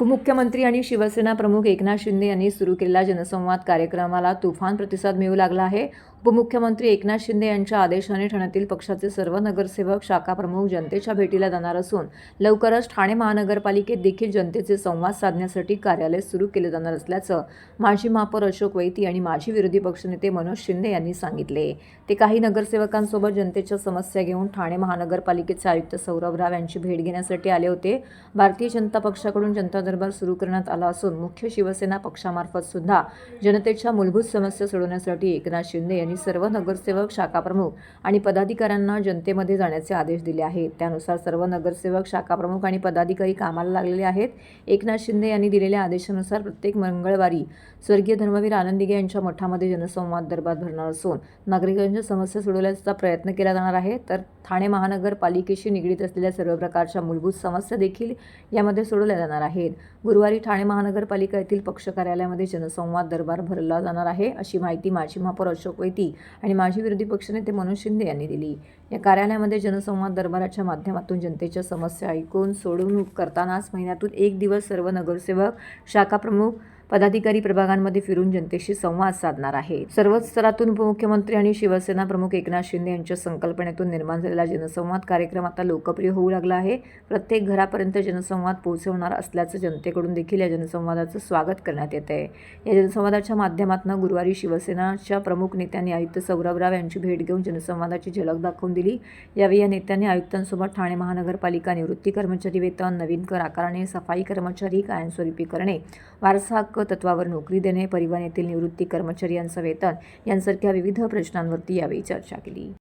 उपमुख्यमंत्री आणि शिवसेना प्रमुख एकनाथ शिंदे यांनी सुरू केलेल्या जनसंवाद कार्यक्रमाला तुफान प्रतिसाद मिळू लागला आहे. उपमुख्यमंत्री एकनाथ शिंदे यांच्या आदेशाने ठाण्यातील पक्षाचे सर्व नगरसेवक, शाखा प्रमुख जनतेच्या भेटीला जाणार असून लवकरच ठाणे महानगरपालिकेत देखील जनतेचे संवाद साधण्यासाठी कार्यालय सुरू केले जाणार असल्याचं माजी महापौर अशोक वैती आणि माजी विरोधी पक्षनेते मनोज शिंदे यांनी सांगितले. ते काही नगरसेवकांसोबत जनतेच्या समस्या घेऊन ठाणे महानगरपालिकेचे आयुक्त सौरभ राव यांची भेट घेण्यासाठी आले होते. भारतीय जनता पक्षाकडून जनता दरबार सुरू करण्यात आला असून मुख्य शिवसेना पक्षामार्फत सुद्धा जनतेच्या मूलभूत समस्या सोडवण्यासाठी एकनाथ शिंदे यांनी सर्व नगरसेवक, शाखा प्रमुख आणि पदाधिकाऱ्यांना जनतेमध्ये जाण्याचे आदेश दिले आहेत. त्यानुसार सर्व नगरसेवक, शाखा प्रमुख आणि पदाधिकारी कामाला लागलेले आहेत. एकनाथ शिंदे यांनी दिलेल्या आदेशानुसार प्रत्येक मंगळवारी स्वर्गीय धर्मवीर आनंदीगे यांच्या मठामध्ये जनसंवाद दरबार भरणार असून नागरिकांच्या समस्या सोडवण्याचा प्रयत्न केला जाणार आहे. तर ठाणे महानगरपालिकेशी निगडीत असलेल्या सर्व प्रकारच्या मूलभूत समस्या देखील यामध्ये सोडवल्या जाणार आहेत. गुरुवारी ठाणे महानगरपालिका येथील पक्ष कार्यालयामध्ये जनसंवाद दरबार भरला जाणार आहे, अशी माहिती माजी महापौर अशोक वैती आणि माजी विरोधी पक्षनेते मनोज शिंदे यांनी दिली. या कार्यालयामध्ये जनसंवाद दरबाराच्या माध्यमातून जनतेच्या समस्या ऐकून सोडवणूक करतानाच महिन्यातून एक दिवस सर्व नगरसेवक, शाखा प्रमुख, पदाधिकारी प्रभागांमध्ये फिरून जनतेशी संवाद साधणार आहे. सर्वच स्तरातून उपमुख्यमंत्री आणि शिवसेना प्रमुख एकनाथ शिंदे यांच्या संकल्पनेतून निर्माण झालेला जनसंवाद कार्यक्रम आता लोकप्रिय होऊ लागला आहे. प्रत्येक घरापर्यंत जनसंवाद पोहोचवणार असल्याचं जनतेकडून देखील या जनसंवादाचं स्वागत करण्यात येत आहे. या जनसंवादाच्या माध्यमातून गुरुवारी शिवसेनाच्या प्रमुख नेत्यांनी आयुक्त सौरभ राव यांची भेट घेऊन जनसंवादाची झलक दाखवून दिली. यावेळी या नेत्यांनी आयुक्तांसोबत ठाणे महानगरपालिका निवृत्ती कर्मचारी वेतन, नवीन कर आकारणे, सफाई कर्मचारी कायमस्वरूपी करणे, वारसा हक्क तत्वावर नोकरी देणे, परिवहन येथील निवृत्ती कर्मचारी यांचं वेतन यांसारख्या विविध प्रश्नांवरती यावेळी चर्चा केली.